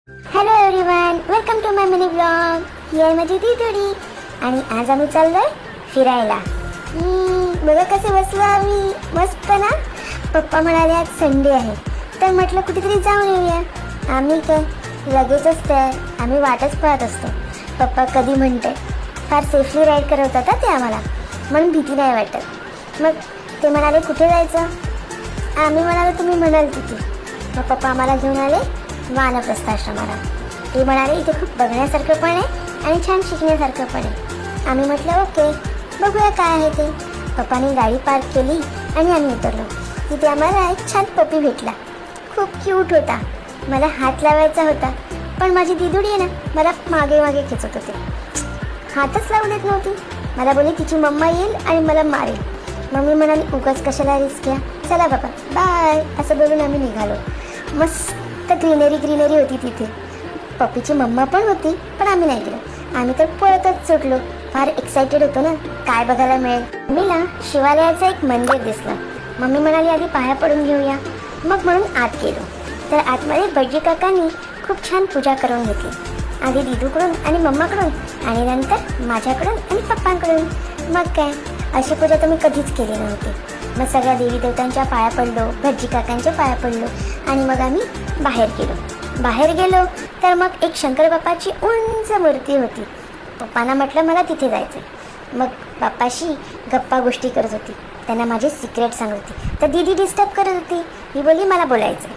Hello everyone, welcome to my mini blog. ही आहे माझी दीदुडी आणि आज आम्ही चाललोय फिरायला. बघा कसे बसलो आम्ही, मस्त ना. पप्पा म्हणाले आज संडे आहे, तर म्हटलं कुठेतरी जाऊन येऊया. आम्ही काय लगेचच तयार, आम्ही वाटच पाहत असतो. पप्पा कधी म्हणते, फार सेफली राईड करवतात ते आम्हाला, म्हणून भीती नाही वाटत. मग ते म्हणाले कुठे जायचं, आम्ही म्हणालो तुम्ही म्हणाल तिथे. मग पप्पा आम्हाला घेऊन आले वानप्रस्थ आश्रमाला. ते म्हणाले इथे खूप बघण्यासारखं पण आहे आणि छान शिकण्यासारखं पण आहे. आम्ही म्हटलं ओके, बघूया काय आहे ते. पप्पाने गाडी पार्क केली आणि आम्ही उतरलो. तिथे आम्हाला एक छान पपी भेटला, खूप क्यूट होता. मला हात लावायचा होता, पण माझी दिदुडी आहे ना, मला मागे मागे खेचत होते. हातच लावू देत नव्हती. मला बोलली तिची मम्मा येईल आणि मला मारेल. मम्मी म्हणाली उगाच कशाला रिस्क घ्या, चला बाबा बाय, असं बोलून आम्ही निघालो. मस्त ग्रीनरी होती तिथे. पप्पीची मम्मा पण होती, पण आम्ही नाही गेलो. आम्ही तर पळतच सुटलो. फार एक्सायटेड होतो ना, काय बघायला मिळेल. मम्मीला शिवालयाचं एक मंदिर दिसलं. मम्मी म्हणाली आधी पाया पडून घेऊया. मग म्हणून आत गेलो, तर आतमध्ये भटजी काकांनी खूप छान पूजा करून घेतली. आधी दिदूकडून आणि मम्माकडून आणि नंतर माझ्याकडून आणि पप्पांकडून. मग काय, अशी पूजा तर मी कधीच केली नव्हती. मग सगळ्या देवी देवतांच्या पाया पडलो, भटजी काकांच्या पाया पडलो आणि मग आम्ही बाहेर गेलो तर मग एक शंकर बाप्पाची उंच मूर्ती होती. पप्पांना म्हटलं मला तिथे जायचं. मग बाप्पाशी गप्पा गोष्टी करत होती, त्यांना माझे सिक्रेट सांगत होती. तर दीदी डिस्टर्ब करत होती. मी बोलली मला बोलायचं.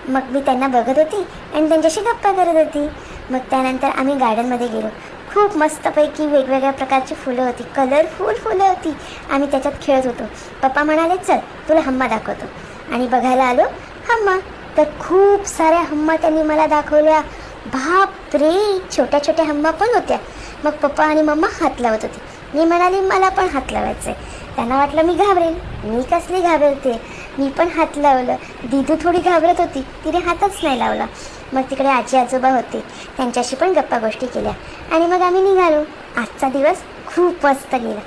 मग मी त्यांना बघत होती आणि त्यांच्याशी गप्पा करत होती. मग त्यानंतर आम्ही गार्डनमध्ये गेलो. खूप मस्तपैकी वेगवेगळ्या प्रकारची फुलं होती, कलरफुल फुलं होती. आम्ही त्याच्यात खेळत होतो. पप्पा म्हणाले चल तुला हम्मा दाखवतो, आणि बघायला आलो हम्मा. तर खूप साऱ्या हम्मा त्यांनी मला दाखवल्या. बाप रे, छोट्या छोट्या हम्मा पण होत्या. मग पप्पा आणि मम्मा हात लावत होते. मी म्हणाली मला पण हात लावायचं आहे. त्यांना वाटलं मी घाबरेल. मी कसली घाबरते, मी पण हात लावलं. दिदू थोडी घाबरत होती, तिने हातच नाही लावला. मग तिकडे आजी आजोबा होते, त्यांच्याशी पण गप्पा गोष्टी केल्या आणि मग आम्ही निघालो. आजचा दिवस खूप मस्त गेला.